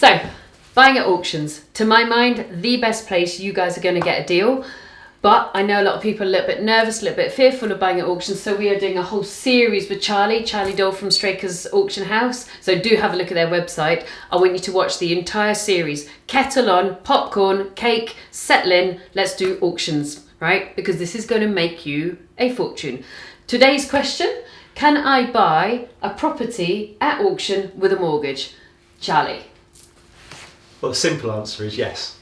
So, buying at auctions, to my mind, the best place you guys are going to get a deal. But I know a lot of people are a little bit nervous, a little bit fearful of buying at auctions. So we are doing a whole series with Charlie Dole from Straker's Auction House. So do have a look at their website. I want you to watch the entire series. Kettle on, popcorn, cake, settle in, let's do auctions, right? Because this is going to make you a fortune. Today's question, can I buy a property at auction with a mortgage? Charlie. Well, the simple answer is yes.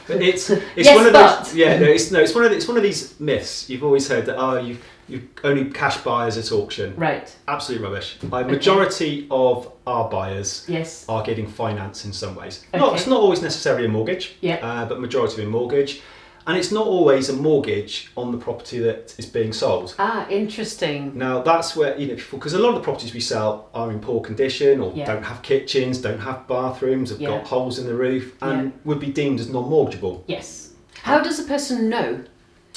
It's yes, one of but. those. Yeah, it's one of these myths. You've always heard that you only cash buyers at auction. Right. Absolute rubbish. Majority of our buyers Yes. are getting finance in some ways. Okay. It's not always necessarily a mortgage. Yeah. But majority of a mortgage. And it's not always a mortgage on the property that is being sold. Interesting. Now that's where, because a lot of the properties we sell are in poor condition or Yeah. don't have kitchens, don't have bathrooms, have got holes in the roof and would be deemed as non-mortgageable. Yes. How does a person know?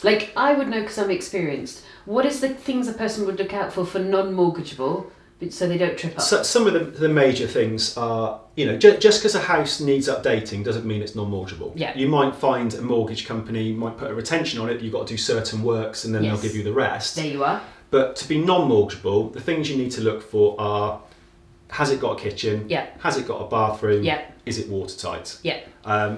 Like, I would know because I'm experienced. What is the things a person would look out for non-mortgageable so they don't trip up? So, some of the major things are, just because a house needs updating doesn't mean it's non-mortgageable. Yeah. You might find a mortgage company might put a retention on it, you've got to do certain works and then they'll give you the rest. There you are. But to be non-mortgageable, the things you need to look for are, has it got a kitchen? Yeah. Has it got a bathroom? Yeah. Is it watertight? Yeah.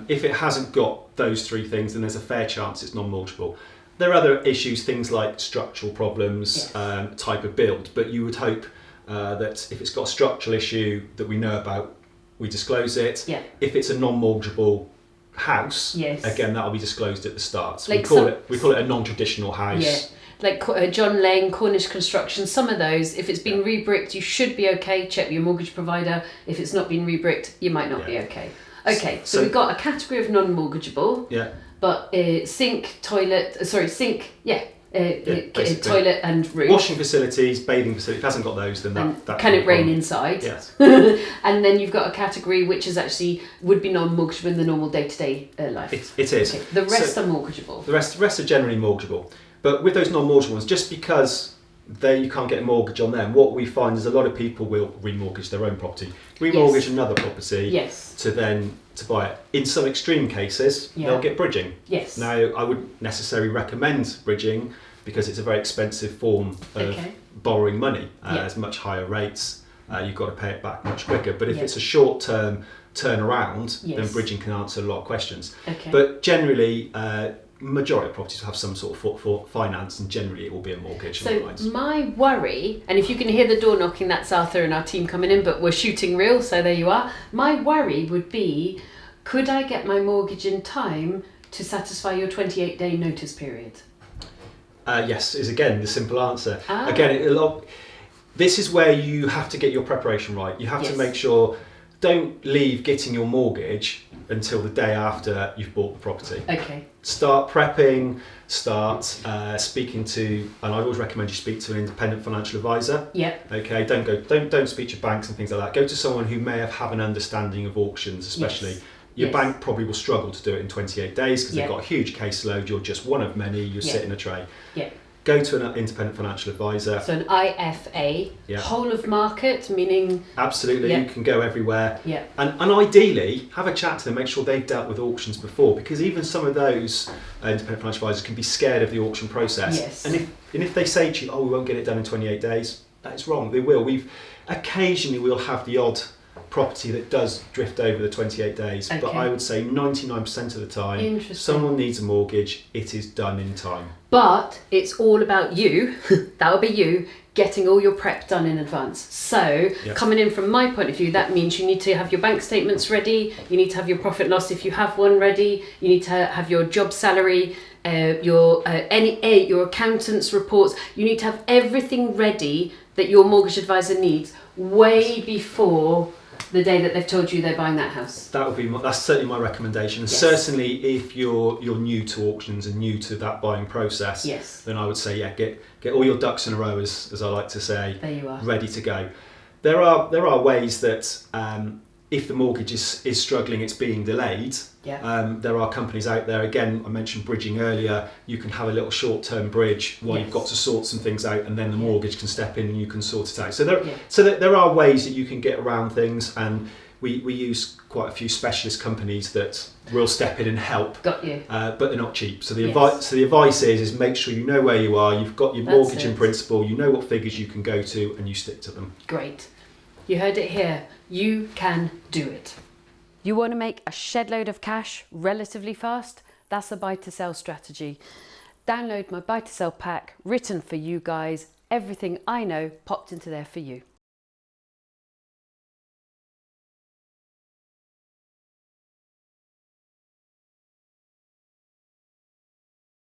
If it hasn't got those three things, then there's a fair chance it's non-mortgageable. There are other issues, things like structural problems, type of build, but you would hope that if it's got a structural issue that we know about, we disclose it. Yeah. If it's a non-mortgageable house, Yes. again that'll be disclosed at the start. So Like we call it a non-traditional house. Yeah. Like John Lane, Cornish Construction, some of those, if it's been rebricked, you should be okay. Check with your mortgage provider. If it's not been rebricked, you might not be okay. Okay, so we've got a category of non-mortgageable. Yeah. But sink, toilet, toilet and roof. Washing facilities, bathing facilities. If it hasn't got those, then that can it rain inside? Yes. And then you've got a category which is actually would be non-mortgageable in the normal day-to-day life. It is. Okay. The rest are mortgageable. The rest are generally mortgageable. But with those non-mortgageable ones, just because you can't get a mortgage on them, what we find is a lot of people will remortgage their own property, remortgage another property, to buy it. In some extreme cases, they'll get bridging. Yes. Now, I wouldn't necessarily recommend bridging because it's a very expensive form of borrowing money. It's much higher rates. You've got to pay it back much quicker. But if it's a short-term turnaround, then bridging can answer a lot of questions. Okay. But generally, majority of properties will have some sort of finance, and generally it will be a mortgage. So my worry, and if you can hear the door knocking, that's Arthur and our team coming in, but we're shooting real, so there you are. My worry would be, could I get my mortgage in time to satisfy your 28-day notice period? Yes, is again the simple answer. Again, this is where you have to get your preparation right. You have to make sure, don't leave getting your mortgage until the day after you've bought the property. Okay. Start prepping, start speaking to, and I always recommend you speak to an independent financial advisor. Yeah. Okay. Don't speak to banks and things like that. Go to someone who may have an understanding of auctions, especially. Yes. Your bank probably will struggle to do it in 28 days because they've got a huge caseload. You're just one of many. You sit in a tray. Yeah. Go to an independent financial advisor. So an IFA, whole of market, meaning... Absolutely, you can go everywhere. Yeah. And ideally, have a chat to them, make sure they've dealt with auctions before, because even some of those independent financial advisors can be scared of the auction process. Yes. And if they say to you, we won't get it done in 28 days, that's wrong, they will. Occasionally we'll have the odd property that does drift over the 28 days, but I would say 99% of the time, someone needs a mortgage, it is done in time. But it's all about you, that'll be you, getting all your prep done in advance. So coming in from my point of view, that means you need to have your bank statements ready, you need to have your profit loss if you have one ready, you need to have your job salary, your accountant's reports. You need to have everything ready that your mortgage advisor needs way before the day that they've told you they're buying that house. That's certainly my recommendation. And certainly if you're new to auctions and new to that buying process, then I would say get all your ducks in a row, as I like to say, there you are, ready to go. There are ways that if the mortgage is struggling, it's being delayed. There are companies out there, again, I mentioned bridging earlier, you can have a little short-term bridge while you've got to sort some things out, and then the mortgage can step in and you can sort it out. So there are ways that you can get around things, and we use quite a few specialist companies that will step in and help. Got you. But they're not cheap. So the advice is make sure you know where you are, you've got your mortgage in principle, you know what figures you can go to, and you stick to them. Great. You heard it here. You can do it. You want to make a shed load of cash relatively fast? That's a buy to sell strategy. Download my buy to sell pack written for you guys. Everything I know popped into there for you.